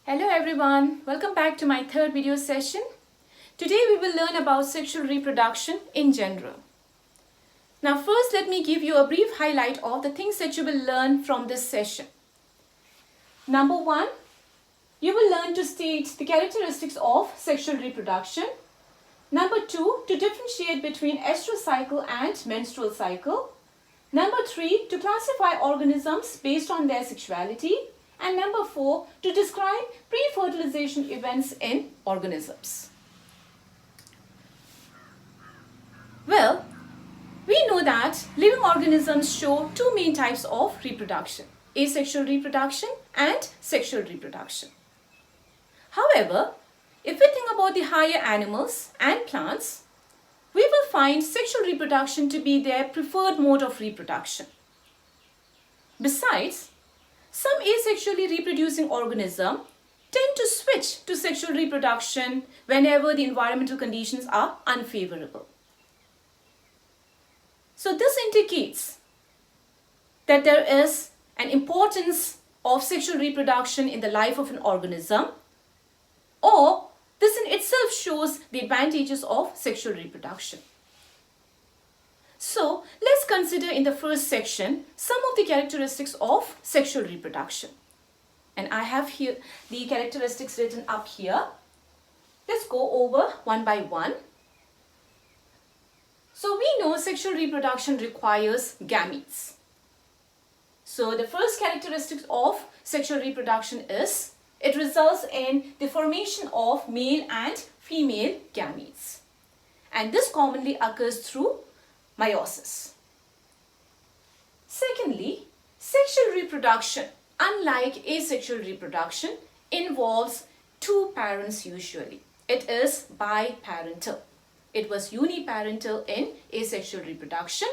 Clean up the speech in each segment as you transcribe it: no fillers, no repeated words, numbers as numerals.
Hello everyone, welcome back to my third video session. Today we will learn about sexual reproduction in general. Now first let me give you a brief highlight of the things that you will learn from this session. Number one, you will learn to state the characteristics of sexual reproduction. Number two, to differentiate between estrous cycle and menstrual cycle. Number three, to classify organisms based on their sexuality. And number four, to describe pre-fertilization events in organisms. Well, we know that living organisms show two main types of reproduction, asexual reproduction and sexual reproduction. However, if we think about the higher animals and plants, we will find sexual reproduction to be their preferred mode of reproduction. Besides, some asexually reproducing organisms tend to switch to sexual reproduction whenever the environmental conditions are unfavorable. So this indicates that there is an importance of sexual reproduction in the life of an organism, or this in itself shows the advantages of sexual reproduction. So let's consider in the first section some of the characteristics of sexual reproduction. And I have here the characteristics written up here. Let's go over one by one. So we know sexual reproduction requires gametes. So the first characteristic of sexual reproduction is it results in the formation of male and female gametes. And this commonly occurs through meiosis. Secondly, sexual reproduction, unlike asexual reproduction, involves two parents usually. It is biparental. It was uniparental in asexual reproduction.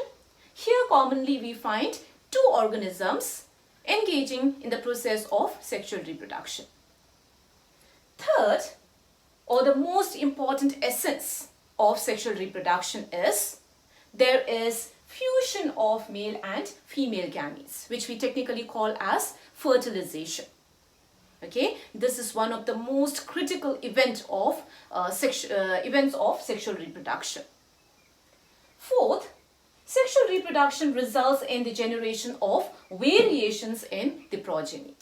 Here commonly we find two organisms engaging in the process of sexual reproduction. Third, or the most important essence of sexual reproduction is there is fusion of male and female gametes, which we technically call as fertilization. Okay, this is one of the most critical events of sexual reproduction. Fourth, sexual reproduction results in the generation of variations in the progeny.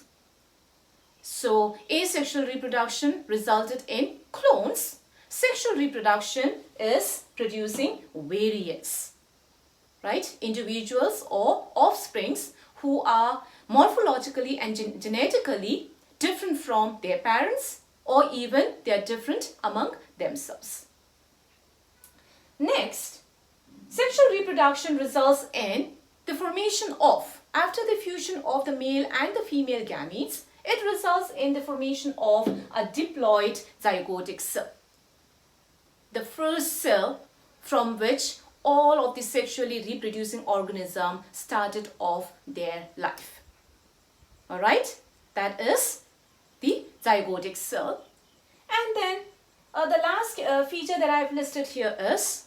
So, asexual reproduction resulted in clones. Sexual reproduction is producing variants, right? Individuals or offsprings who are morphologically and genetically different from their parents, or even they are different among themselves. Next, sexual reproduction results in the formation of, after the fusion of the male and the female gametes, it results in the formation of a diploid zygotic cell. The first cell from which all of the sexually reproducing organisms started off their life. Alright, that is the zygotic cell. And then the last feature that I have listed here is,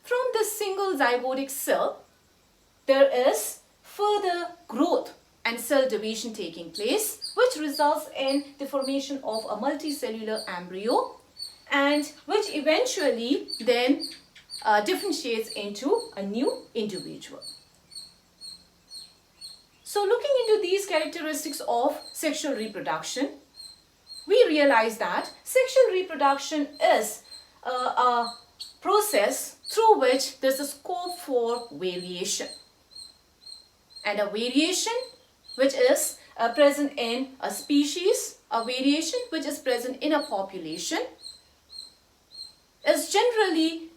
from this single zygotic cell, there is further growth and cell division taking place, which results in the formation of a multicellular embryo, and which eventually then differentiates into a new individual. So looking into these characteristics of sexual reproduction, we realize that sexual reproduction is a process through which there is a scope for variation. And a variation which is present in a species, a variation which is present in a population, is generally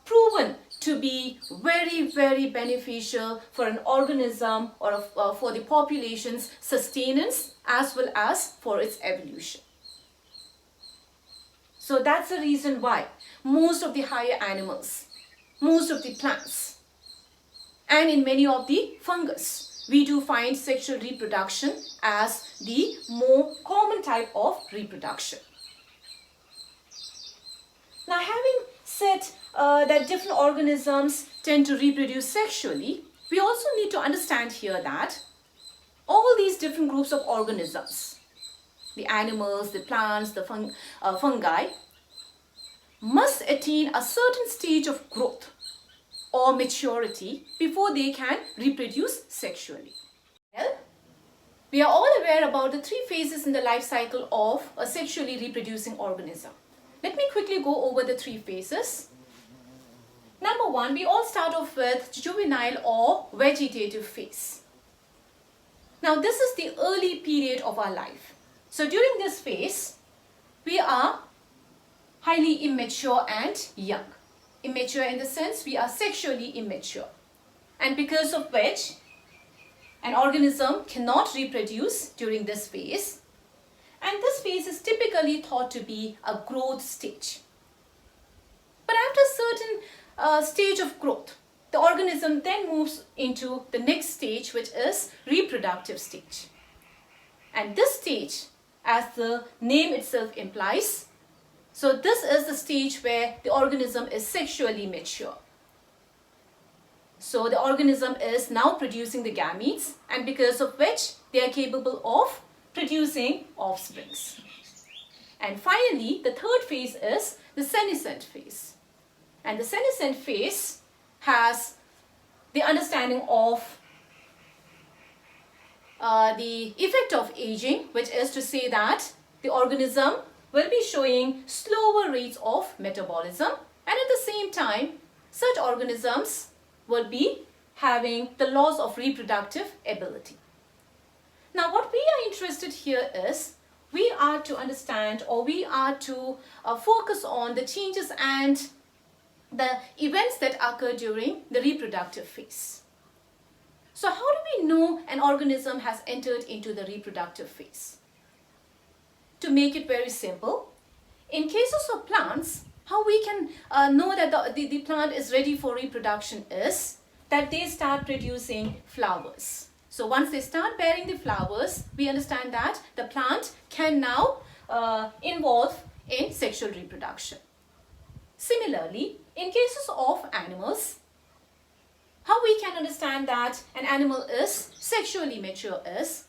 proven to be very beneficial for an organism or for the population's sustenance as well as for its evolution. So that's the reason why most of the higher animals, most of the plants, and in many of the fungus, we do find sexual reproduction as the more common type of reproduction. Now, having said that different organisms tend to reproduce sexually, we also need to understand here that all these different groups of organisms the animals, the plants, the fungi, must attain a certain stage of growth or maturity before they can reproduce sexually. Well, we are all aware about the 3 phases in the life cycle of a sexually reproducing organism. Let me quickly go over the 3 phases. Number 1, we all start off with juvenile or vegetative phase. Now this is the early period of our life. So during this phase, we are highly immature and young. Immature in the sense we are sexually immature. And because of which, an organism cannot reproduce during this phase. And this phase is typically thought to be a growth stage. But after a certain stage of growth, the organism then moves into the next stage, which is reproductive stage. And this stage, as the name itself implies, so this is the stage where the organism is sexually mature. So the organism is now producing the gametes, and because of which they are capable of producing offsprings. And finally, the third phase is the senescent phase. And the senescent phase has the understanding of the effect of aging, which is to say that the organism will be showing slower rates of metabolism, and at the same time, such organisms will be having the loss of reproductive ability. Now, what we are interested here is we are to understand, or we are to focus on the changes and the events that occur during the reproductive phase. So how do we know an organism has entered into the reproductive phase? To make it very simple, in cases of plants, how we can know that the plant is ready for reproduction is that they start producing flowers. So once they start bearing the flowers, we understand that the plant can now involve in sexual reproduction. Similarly, in cases of animals, how we can understand that an animal is sexually mature is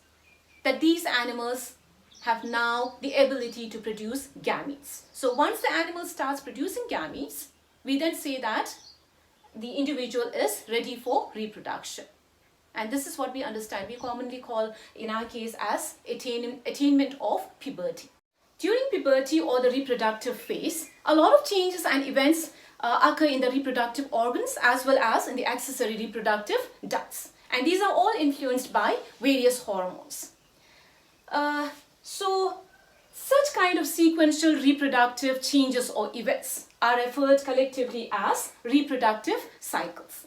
that these animals have now the ability to produce gametes. So once the animal starts producing gametes, we then say that the individual is ready for reproduction. And this is what we understand. We commonly call, in our case, as attainment of puberty. During puberty or the reproductive phase, a lot of changes and events occur in the reproductive organs as well as in the accessory reproductive ducts. And these are all influenced by various hormones. So, such kind of sequential reproductive changes or events are referred collectively as reproductive cycles.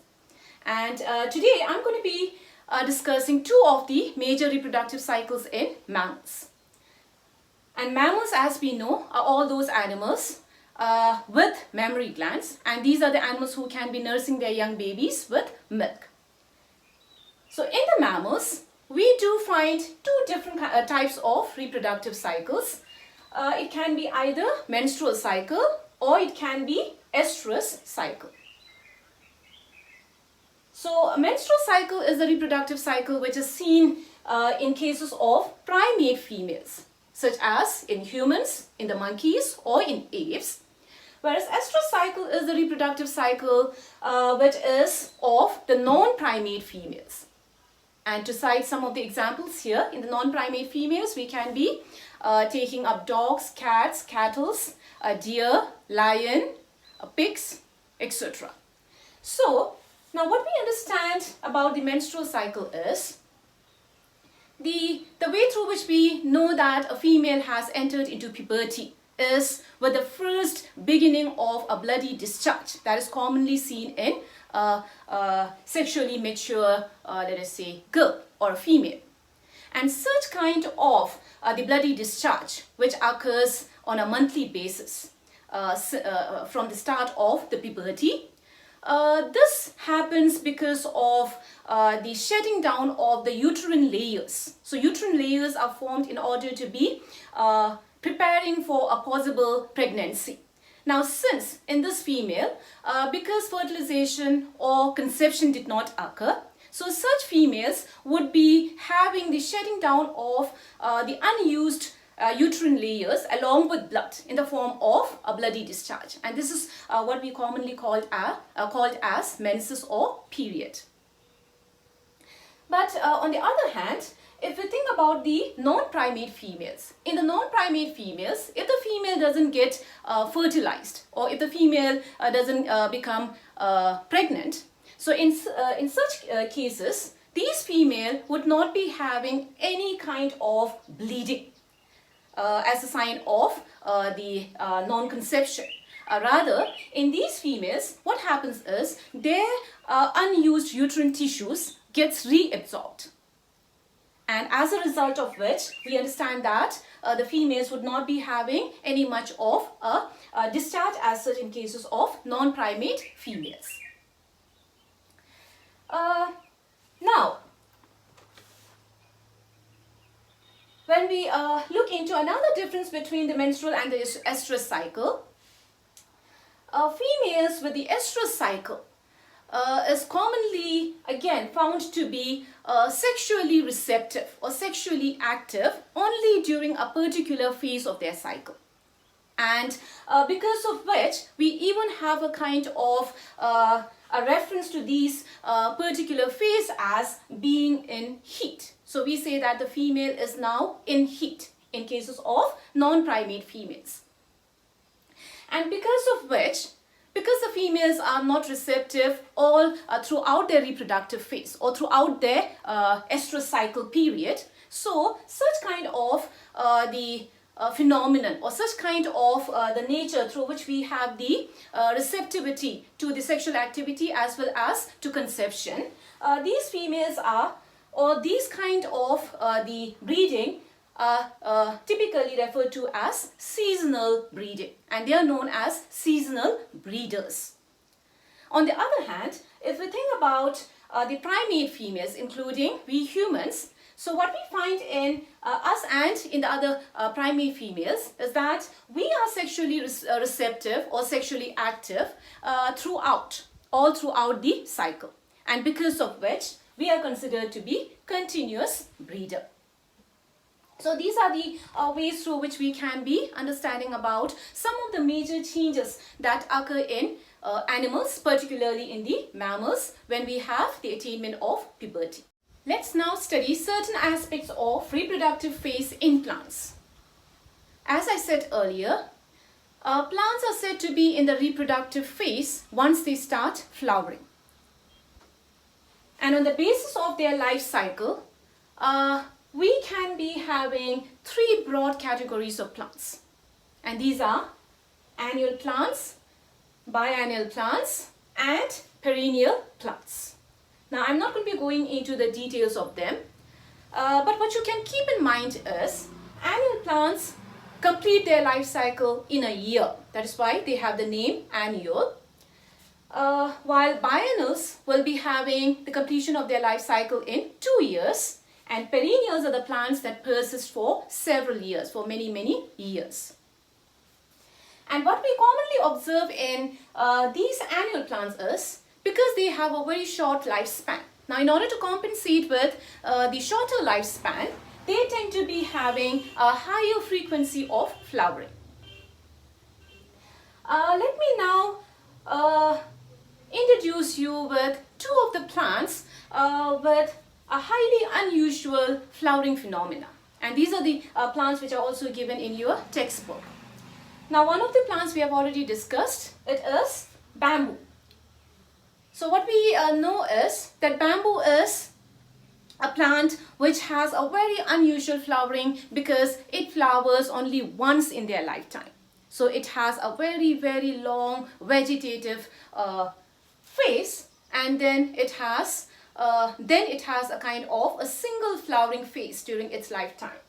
And today I'm going to be discussing 2 of the major reproductive cycles in mammals. And mammals, as we know, are all those animals with mammary glands, and these are the animals who can be nursing their young babies with milk. So in the mammals, we do find 2 different types of reproductive cycles. It can be either menstrual cycle or it can be estrus cycle. So a menstrual cycle is the reproductive cycle which is seen in cases of primate females, such as in humans, in the monkeys or in apes. Whereas estrus cycle is the reproductive cycle which is of the non-primate females. And to cite some of the examples here, in the non-primate females, we can be taking up dogs, cats, cattle, deer, lion, pigs, etc. So, now what we understand about the menstrual cycle is the way through which we know that a female has entered into puberty is with the first beginning of a bloody discharge that is commonly seen in sexually mature, let us say, girl or a female. And such kind of the bloody discharge, which occurs on a monthly basis from the start of the puberty, this happens because of the shedding down of the uterine layers. So uterine layers are formed in order to be preparing for a possible pregnancy. Now, since in this female, because fertilization or conception did not occur, so such females would be having the shedding down of the unused uterine layers along with blood in the form of a bloody discharge, and this is what we commonly called as menses or period. But on the other hand, if we think about the non-primate females, in the non-primate females, if the female doesn't get fertilized, or if the female doesn't become pregnant, so in such cases, these female would not be having any kind of bleeding as a sign of the non-conception. Rather, in these females, what happens is their unused uterine tissues gets reabsorbed. And as a result of which, we understand that the females would not be having any much of a discharge as such in cases of non-primate females. Now, when we look into another difference between the menstrual and the estrous cycle, females with the estrous cycle is commonly again found to be sexually receptive or sexually active only during a particular phase of their cycle, and because of which we even have a kind of a reference to these particular phase as being in heat. So we say that the female is now in heat in cases of non-primate females, and because of which, because the females are not receptive all throughout their reproductive phase or throughout their estrous cycle period, so such kind of the phenomenon or such kind of the nature through which we have the receptivity to the sexual activity as well as to conception, these females are, or these kind of the breeding are typically referred to as seasonal breeding, and they are known as seasonal breeders. On the other hand, if we think about the primate females, including we humans, so what we find in us and in the other primate females is that we are sexually receptive or sexually active all throughout the cycle, and because of which we are considered to be continuous breeder. So these are the ways through which we can be understanding about some of the major changes that occur in animals, particularly in the mammals, when we have the attainment of puberty. Let's now study certain aspects of reproductive phase in plants. As I said earlier, plants are said to be in the reproductive phase once they start flowering. And on the basis of their life cycle, we can be having three broad categories of plants, and these are annual plants, biennial plants, and perennial plants. Now, I'm not going to be going into the details of them, but what you can keep in mind is annual plants complete their life cycle in a year. That is why they have the name annual. While biennials will be having the completion of their life cycle in 2 years, and perennials are the plants that persist for several years, for many, many years. And what we commonly observe in these annual plants is, because they have a very short lifespan. Now, in order to compensate with the shorter lifespan, they tend to be having a higher frequency of flowering. Let me now introduce you with two of the plants with a highly unusual flowering phenomena, and these are the plants which are also given in your textbook. Now, one of the plants we have already discussed, it is bamboo. So what we know is that bamboo is a plant which has a very unusual flowering because it flowers only once in their lifetime. So it has a very, very long vegetative phase, and then it has a kind of a single flowering phase during its lifetime.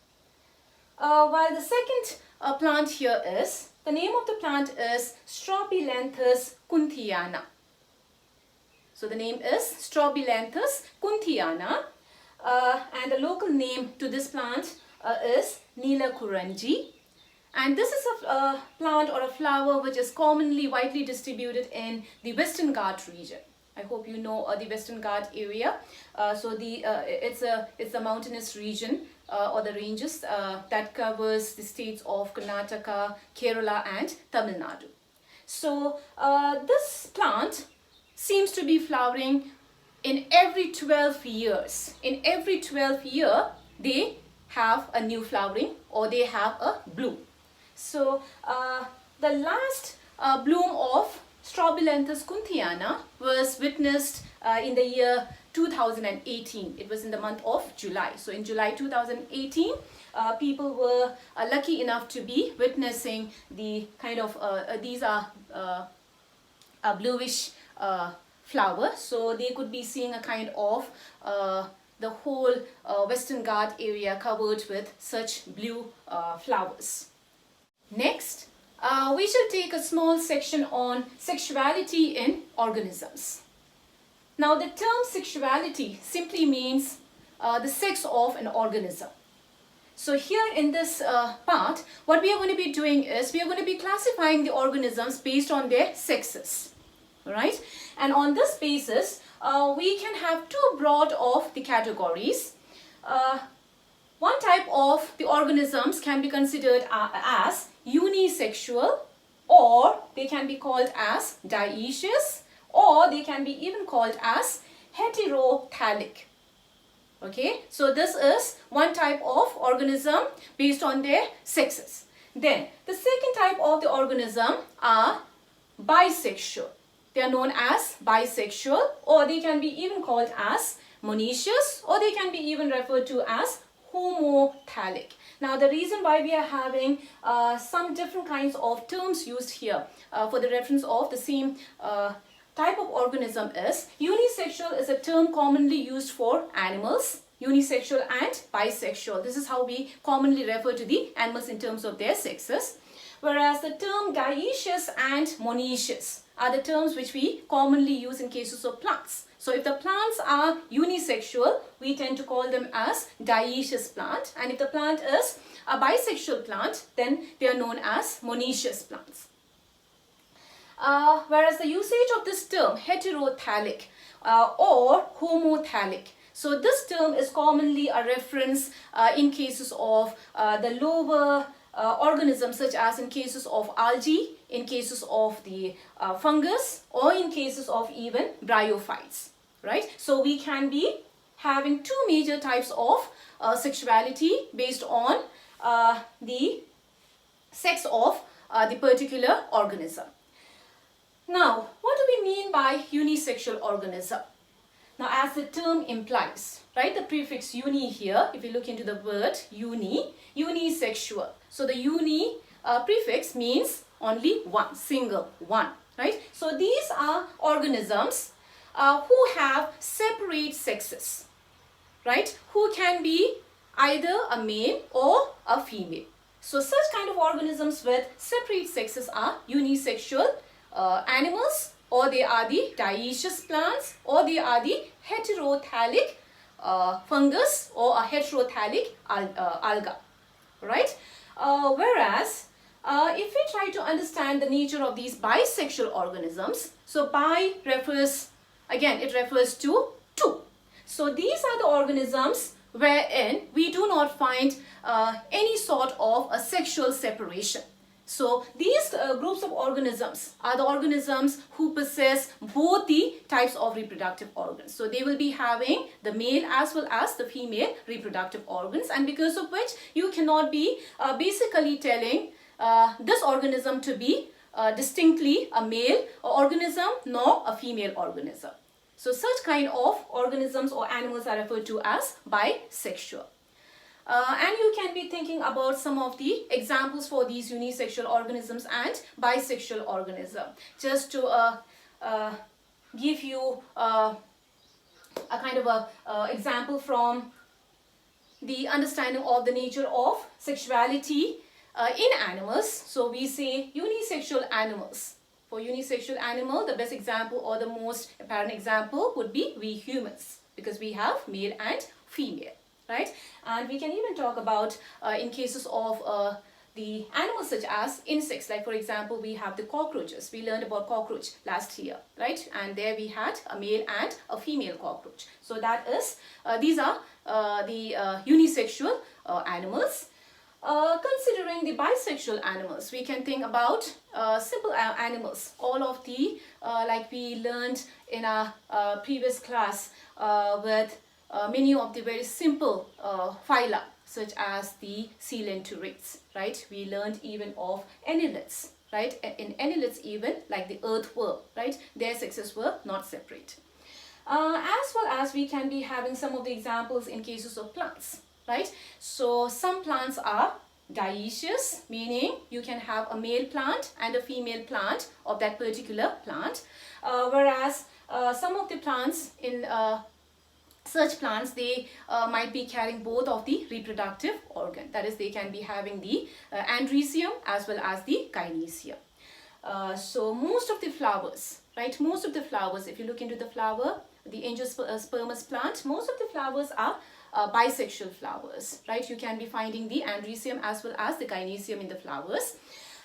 While the second plant here is, the name of the plant is Strobilanthes kunthiana. So the name is Strobilanthes kunthiana, and the local name to this plant is Neelakuranji. And this is a plant or a flower which is commonly widely distributed in the Western Ghat region. I hope you know the Western Ghat area. It's a mountainous region or the ranges that covers the states of Karnataka, Kerala and Tamil Nadu. So this plant seems to be flowering in every 12 years. In every 12 year, they have a new flowering or they have a bloom. So the last bloom of Strobilanthes kunthiana was witnessed in the year 2018. It was in the month of July. So in July 2018, people were lucky enough to be witnessing the kind of, these are a bluish flower. So they could be seeing a kind of the whole Western Ghat area covered with such blue flowers. Next, we shall take a small section on sexuality in organisms. Now, the term sexuality simply means the sex of an organism. So here in this part, what we are going to be doing is we are going to be classifying the organisms based on their sexes. Right? And on this basis, we can have two broad of the categories. One type of the organisms can be considered as unisexual, or they can be called as dioecious, or they can be even called as heterothallic. Okay, so this is one type of organism based on their sexes. Then the second type of the organism are bisexual. They are known as bisexual, or they can be even called as monoecious, or they can be even referred to as homothallic. Now, the reason why we are having some different kinds of terms used here for the reference of the same type of organism is unisexual is a term commonly used for animals. Unisexual and bisexual. This is how we commonly refer to the animals in terms of their sexes. Whereas the term dioecious and monoecious are the terms which we commonly use in cases of plants. So if the plants are unisexual, we tend to call them as dioecious plant. And if the plant is a bisexual plant, then they are known as monoecious plants. Whereas the usage of this term heterothallic or homothallic, so this term is commonly a reference in cases of the lower organisms, such as in cases of algae, in cases of the fungus, or in cases of even bryophytes, right? So we can be having two major types of sexuality based on the sex of the particular organism. Now, what do we mean by unisexual organism? Now, as the term implies, right, the prefix uni here, if you look into the word unisexual. So the uni prefix means only one, single, one, right? So these are organisms who have separate sexes, right? Who can be either a male or a female. So such kind of organisms with separate sexes are unisexual animals, or they are the dioecious plants, or they are the heterothallic fungus or a heterothallic alga, right? Whereas if we try to understand the nature of these bisexual organisms, so bi refers, again, it refers to two. So these are the organisms wherein we do not find any sort of a sexual separation. So these groups of organisms are the organisms who possess both the types of reproductive organs. So they will be having the male as well as the female reproductive organs, and because of which you cannot be basically telling this organism to be distinctly a male organism nor a female organism. So such kind of organisms or animals are referred to as bisexual. And you can be thinking about some of the examples for these unisexual organisms and bisexual organism. Just to give you a kind of a example from the understanding of the nature of sexuality in animals. So we say unisexual animals. For unisexual animal, the best example or the most apparent example would be we humans, because we have male and female. Right? And we can even talk about in cases of the animals such as insects, like for example, we have the cockroaches. We learned about cockroach last year, right? And there we had a male and a female cockroach. So that is, these are the unisexual animals. Considering the bisexual animals, we can think about simple animals. All of the, like we learned in our previous class with many of the very simple phyla, such as the coelenterates, right? We learned even of annelids, right? In annelids even, like the earthworm, right? Their sexes were not separate. As well as we can be having some of the examples in cases of plants, right? So some plants are dioecious, meaning you can have a male plant and a female plant of that particular plant, whereas some of the plants in such plants, they might be carrying both of the reproductive organ. That is, they can be having the andrecium as well as the gynoecium. So most of the flowers, right? Most of the flowers, if you look into the flower, the angiospermous plant, most of the flowers are bisexual flowers, right? You can be finding the andrecium as well as the gynoecium in the flowers.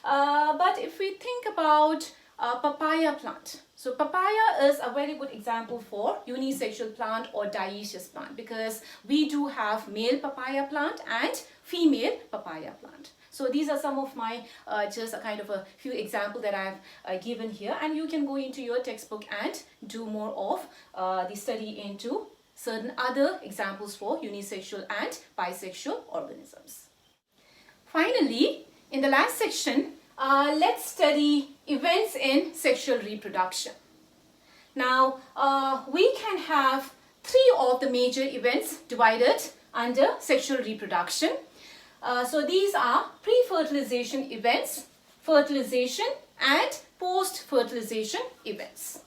But if we think about papaya plant, so papaya is a very good example for unisexual plant or dioecious plant, because we do have male papaya plant and female papaya plant. So these are some of my just a kind of a few examples that I've given here, and you can go into your textbook and do more of the study into certain other examples for unisexual and bisexual organisms. Finally, in the last section, let's study events in sexual reproduction. Now, we can have three of the major events divided under sexual reproduction. So these are pre-fertilization events, fertilization, and post-fertilization events.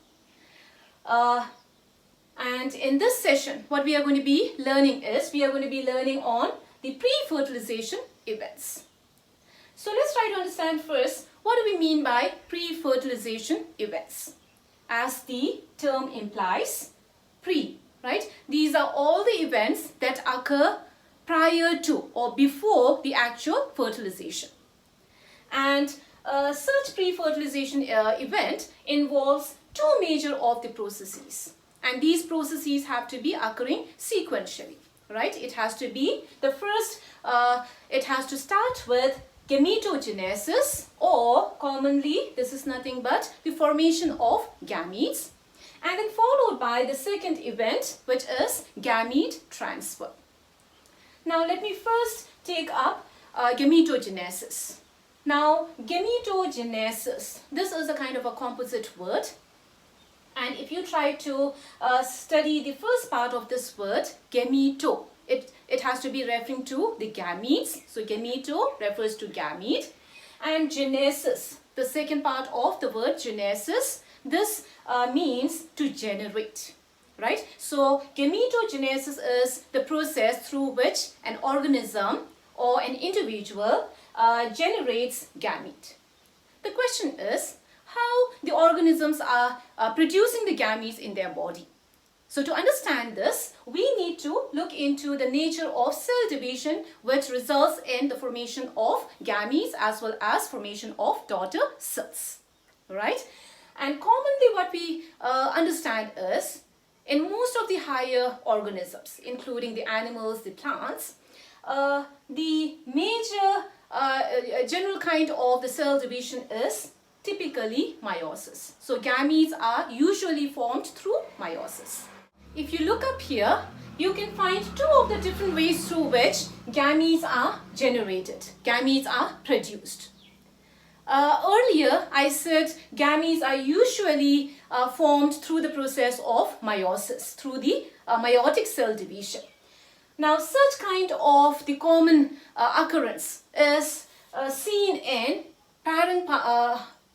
And in this session, what we are going to be learning is, we are going to be learning on the pre-fertilization events. So let's try to understand first, what do we mean by pre-fertilization events? As the term implies, pre, right? These are all the events that occur prior to or before the actual fertilization. And such pre-fertilization event involves two major of the processes. And these processes have to be occurring sequentially, right? It has to be the first, it has to start with gametogenesis, or commonly this is nothing but the formation of gametes, and then followed by the second event, which is gamete transfer. Now let me first take up gametogenesis. Now gametogenesis, this is a kind of a composite word. And if you try to study the first part of this word, gameto, it has to be referring to the gametes. So gameto refers to gamete. And genesis, the second part of the word genesis, this means to generate, right? So gametogenesis is the process through which an organism or an individual generates gamete. The question is, how the organisms are producing the gametes in their body. So to understand this, we need to look into the nature of cell division, which results in the formation of gametes as well as formation of daughter cells, right? And commonly what we understand is, in most of the higher organisms, including the animals, the plants, the major general kind of the cell division is typically meiosis. So gametes are usually formed through meiosis. If you look up here, you can find two of the different ways through which gametes are generated, gametes are produced. Earlier, I said gametes are usually formed through the process of meiosis, through the meiotic cell division. Now, such kind of the common occurrence is seen in parent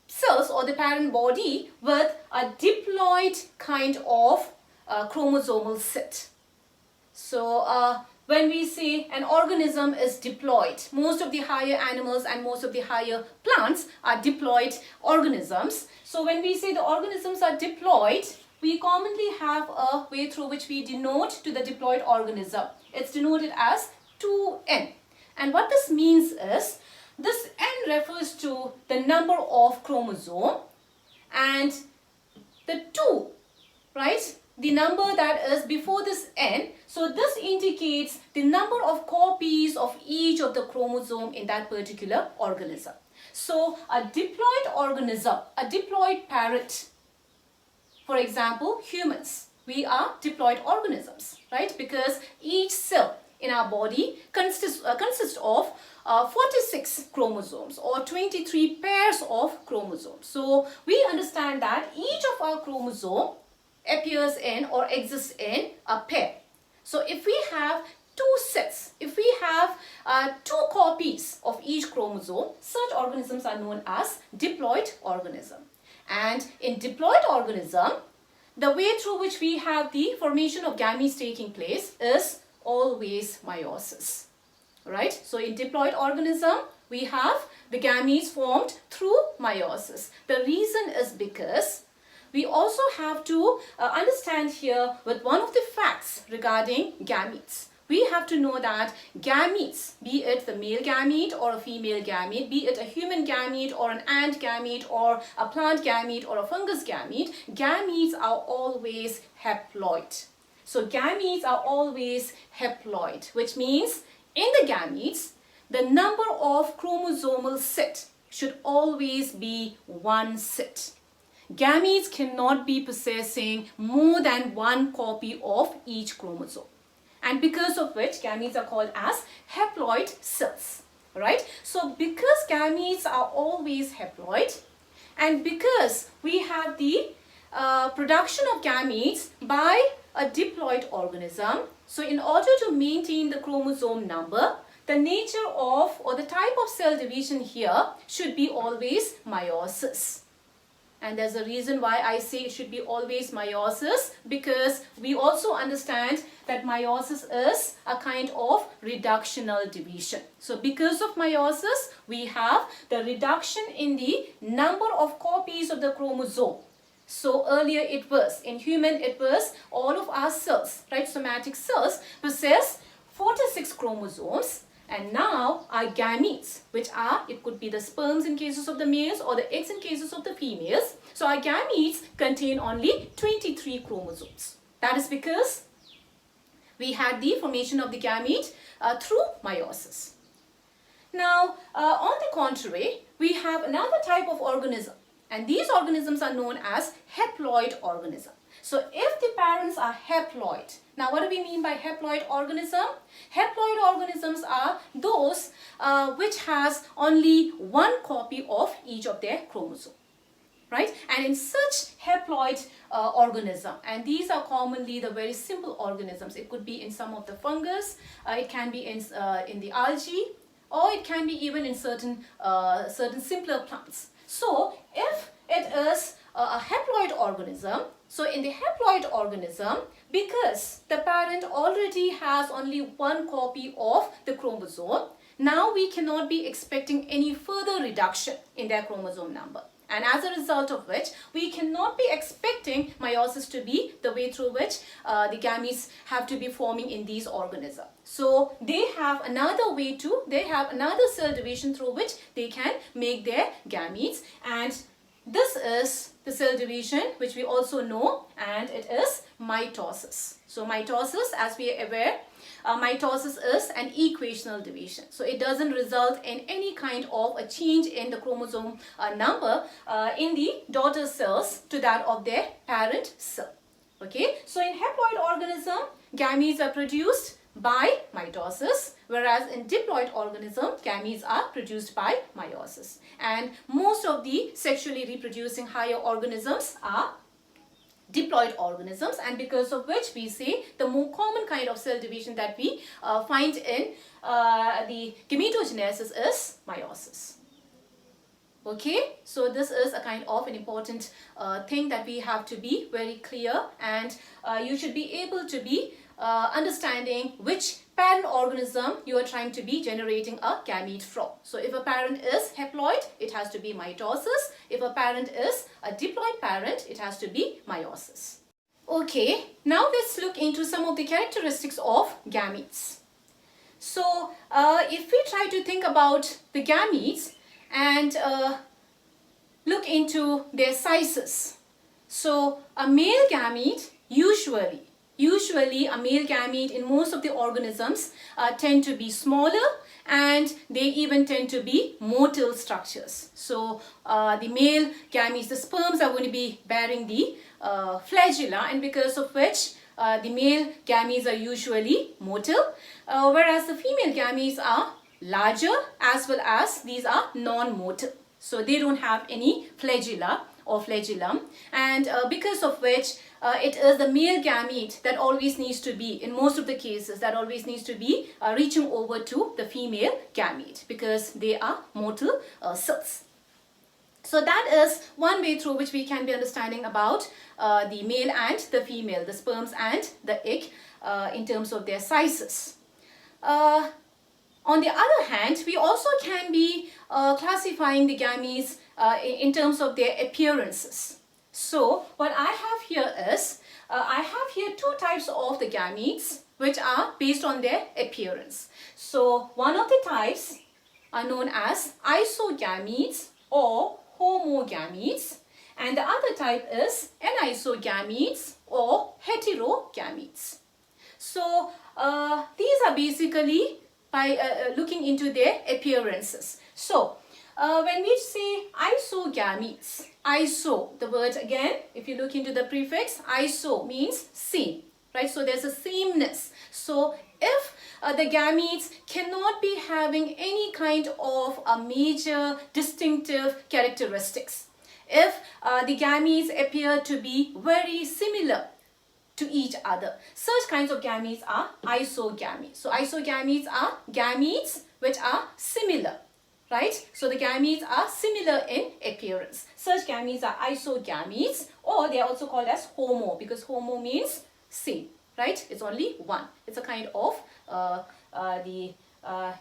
cells or the parent body with a diploid kind of chromosomal set. So when we say an organism is diploid, most of the higher animals and most of the higher plants are diploid organisms. So when we say the organisms are diploid, we commonly have a way through which we denote to the diploid organism. It's denoted as 2N. And what this means is, this N refers to the number of chromosome, and the 2, right, the number that is before this N, so this indicates the number of copies of each of the chromosome in that particular organism. So a diploid organism, a diploid parent, for example, humans, we are diploid organisms, right? Because each cell in our body consists of 46 chromosomes or 23 pairs of chromosomes. So we understand that each of our chromosome appears in or exists in a pair. So if we have two sets, if we have two copies of each chromosome, such organisms are known as diploid organism. And in diploid organism, the way through which we have the formation of gametes taking place is always meiosis, right? So in diploid organism, we have the gametes formed through meiosis. The reason is because we also have to understand here with one of the facts regarding gametes. We have to know that gametes, be it the male gamete or a female gamete, be it a human gamete or an ant gamete or a plant gamete or a fungus gamete, gametes are always haploid. So gametes are always haploid, which means in the gametes, the number of chromosomal set should always be one set. Gametes cannot be possessing more than one copy of each chromosome. And because of which gametes are called as haploid cells, right? So because gametes are always haploid, and because we have the production of gametes by a diploid organism, so in order to maintain the chromosome number, the nature of or the type of cell division here should be always meiosis. And there's a reason why I say it should be always meiosis, because we also understand that meiosis is a kind of reductional division. So because of meiosis, we have the reduction in the number of copies of the chromosome. So earlier it was, in human it was all of our cells, right, somatic cells possess 46 chromosomes. And now our gametes, which are, it could be the sperms in cases of the males or the eggs in cases of the females. So our gametes contain only 23 chromosomes. That is because we had the formation of the gamete through meiosis. Now, on the contrary, we have another type of organism, and these organisms are known as haploid organism. So if the parents are haploid, now what do we mean by haploid organism? Haploid organisms are those which has only one copy of each of their chromosome, right? And in such haploid organism, and these are commonly the very simple organisms, it could be in some of the fungus, it can be in the algae, or it can be even in certain simpler plants. So if it is a haploid organism, so in the haploid organism, because the parent already has only one copy of the chromosome, now we cannot be expecting any further reduction in their chromosome number. And as a result of which, we cannot be expecting meiosis to be the way through which the gametes have to be forming in these organisms. So they have another way to, they have another cell division through which they can make their gametes, and this is the cell division which we also know, and it is mitosis. So mitosis, as we are aware, mitosis is an equational division. So it doesn't result in any kind of a change in the chromosome number in the daughter cells to that of their parent cell. Okay, so in haploid organism, gametes are produced by mitosis, whereas in diploid organism, gametes are produced by meiosis. And most of the sexually reproducing higher organisms are diploid organisms, and because of which we say the more common kind of cell division that we find in the gametogenesis is meiosis. Okay, so this is a kind of an important thing that we have to be very clear, and you should be able to be understanding which parent organism you are trying to be generating a gamete from. So if a parent is haploid, it has to be mitosis. If a parent is a diploid parent, it has to be meiosis. Okay, now let's look into some of the characteristics of gametes. So if we try to think about the gametes and look into their sizes. So a male gamete usually a male gamete in most of the organisms tend to be smaller, and they even tend to be motile structures. So the male gametes, the sperms are going to be bearing the flagella, and because of which the male gametes are usually motile, whereas the female gametes are larger, as well as these are non-motile. So they don't have any flagella or flagellum, and because of which it is the male gamete that always needs to be, in most of the cases, that always needs to be reaching over to the female gamete, because they are motile cells. So that is one way through which we can be understanding about the male and the female, the sperms and the egg, in terms of their sizes. On the other hand, we also can be classifying the gametes in terms of their appearances. So what I have here is, I have here two types of the gametes which are based on their appearance. So one of the types are known as isogametes or homogametes, and the other type is anisogametes or heterogametes. So these are basically by looking into their appearances. So when we say isogametes, iso, the word again, if you look into the prefix, iso means same, right? So there's a sameness. So if the gametes cannot be having any kind of a major distinctive characteristics, if the gametes appear to be very similar to each other, such kinds of gametes are isogametes. So isogametes are gametes which are similar, right? So the gametes are similar in appearance. Such gametes are isogametes, or they are also called as homo, because homo means same, right? It's only one. It's a kind of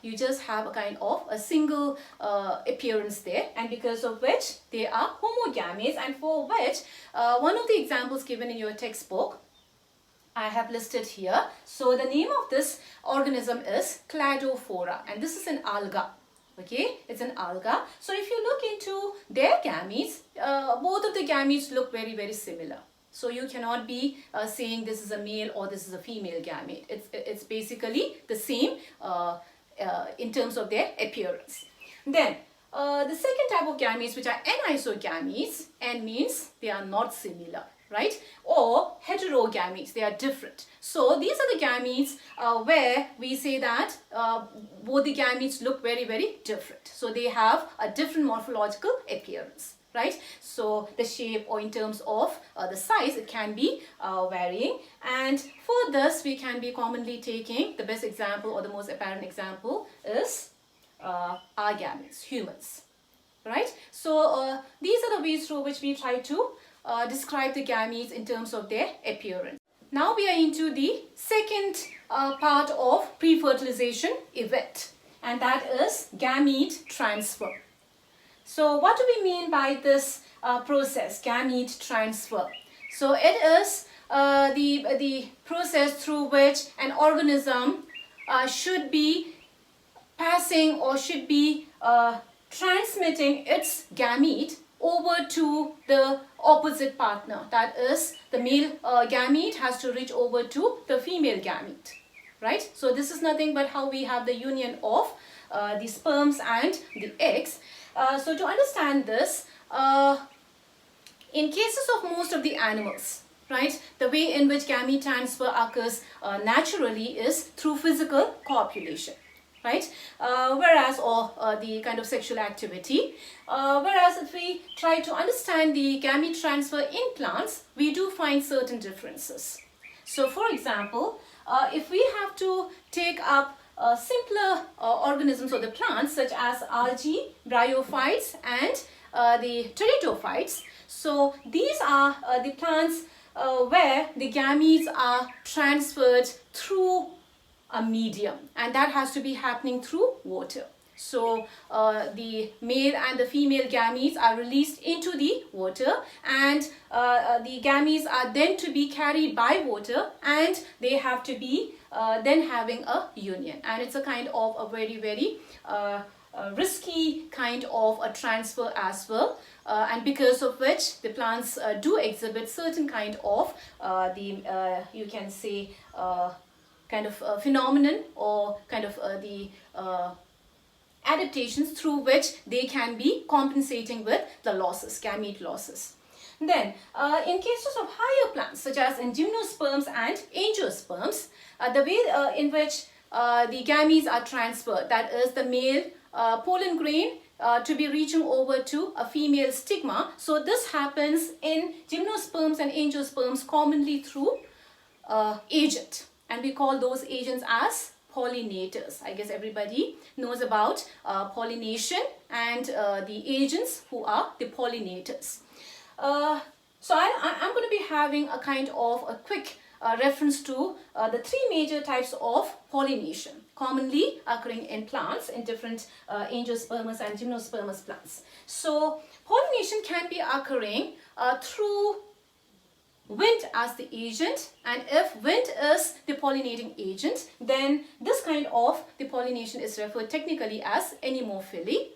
you just have a kind of a single appearance there, and because of which they are homogametes, and for which one of the examples given in your textbook I have listed here. So the name of this organism is Cladophora, and this is an alga. Okay, it's an alga. So if you look into their gametes, both of the gametes look very, very similar. So you cannot be saying this is a male or this is a female gamete. It's basically the same in terms of their appearance. Then the second type of gametes, which are anisogametes, N means they are not similar, right? Or heterogametes, they are different. So these are the gametes where we say that both the gametes look very, very different. So they have a different morphological appearance, right? So the shape, or in terms of the size, it can be varying. And for this, we can be commonly taking the best example, or the most apparent example is our gametes, humans, right? So these are the ways through which we try to describe the gametes in terms of their appearance. Now we are into the second part of pre-fertilization event, and that is gamete transfer. So what do we mean by this process, gamete transfer? So it is the process through which an organism should be passing, or should be transmitting its gamete over to the opposite partner. That is, the male gamete has to reach over to the female gamete, right? So this is nothing but how we have the union of the sperms and the eggs. So to understand this, in cases of most of the animals, right, the way in which gamete transfer occurs naturally is through physical copulation, right? Whereas, or the kind of sexual activity. Whereas if we try to understand the gamete transfer in plants, we do find certain differences. So for example, if we have to take up simpler organisms or the plants, such as algae, bryophytes, and the pteridophytes. So these are the plants where the gametes are transferred through a medium, and that has to be happening through water, So the male and the female gametes are released into the water, and the gametes are then to be carried by water, and they have to be then having a union. And it's a kind of a very risky kind of a transfer as well, and because of which the plants do exhibit certain kind of you can say kind of phenomenon, or kind of the adaptations through which they can be compensating with the losses, gamete losses. Then, in cases of higher plants, such as in gymnosperms and angiosperms, the way in which the gametes are transferred, that is the male pollen grain to be reaching over to a female stigma. So this happens in gymnosperms and angiosperms commonly through agent, and we call those agents as pollinators. I guess everybody knows about pollination and the agents who are the pollinators. So I'm going to be having a kind of a quick reference to the three major types of pollination commonly occurring in plants, in different angiospermous and gymnospermous plants. So pollination can be occurring through wind as the agent, and if wind is the pollinating agent, then this kind of the pollination is referred technically as anemophily.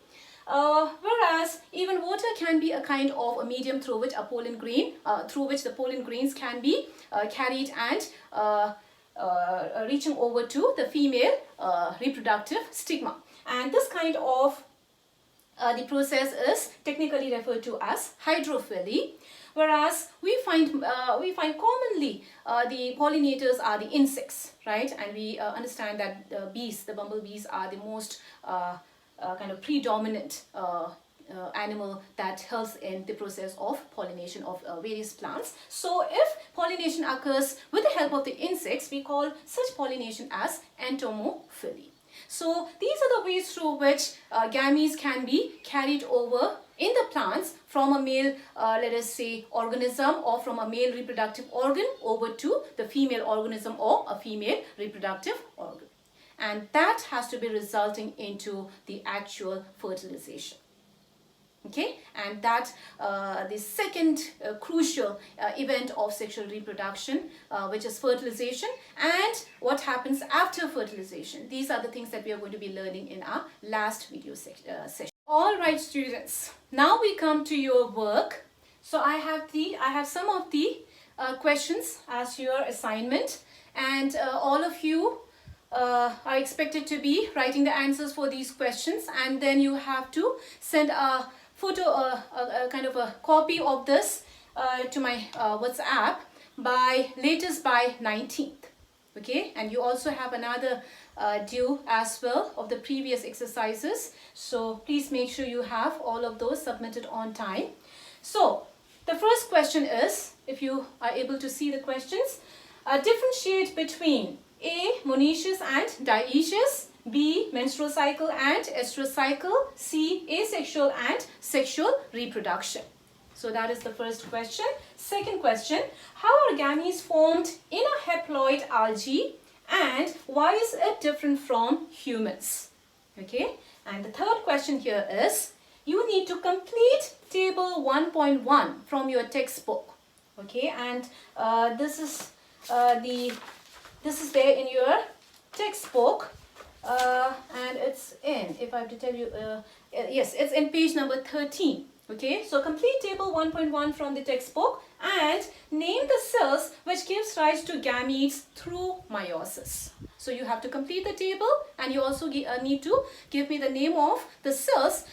Whereas even water can be a kind of a medium through which a pollen grain, through which the pollen grains can be carried and reaching over to the female reproductive stigma. And this kind of the process is technically referred to as hydrophily. Whereas we find commonly the pollinators are the insects, right? And we understand that the bees, the bumblebees, are the most kind of predominant animal that helps in the process of pollination of various plants. So if pollination occurs with the help of the insects, we call such pollination as entomophily. So these are the ways through which gametes can be carried over in the plants from a male, let us say, organism, or from a male reproductive organ over to the female organism or a female reproductive organ. And that has to be resulting into the actual fertilization. Okay, and that the second crucial event of sexual reproduction, which is fertilization, and what happens after fertilization. These are the things that we are going to be learning in our last video session. All right, students, now we come to your work. So I have some of the questions as your assignment, and all of you are expected to be writing the answers for these questions, and then you have to send a photo, a kind of a copy of this to my WhatsApp latest by 19th. Okay, and you also have another due as well of the previous exercises, so please make sure you have all of those submitted on time. So the first question is, if you are able to see the questions, differentiate between A, monoecious and dioecious, B, menstrual cycle and estrous cycle, C, asexual and sexual reproduction. So that is the first question. Second question, how are gametes formed in a haploid algae, and why is it different from humans? Okay, and the third question here is, you need to complete table 1.1 from your textbook. Okay, and this is there in your textbook, and it's in, if I have to tell you, yes, it's in page number 13. Okay, so complete table 1.1 from the textbook and name the cells which gives rise to gametes through meiosis. So you have to complete the table, and you also need to give me the name of the cells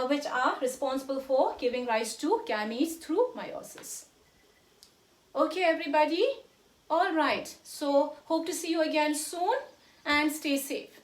which are responsible for giving rise to gametes through meiosis. Okay, everybody? All right, so hope to see you again soon, and stay safe.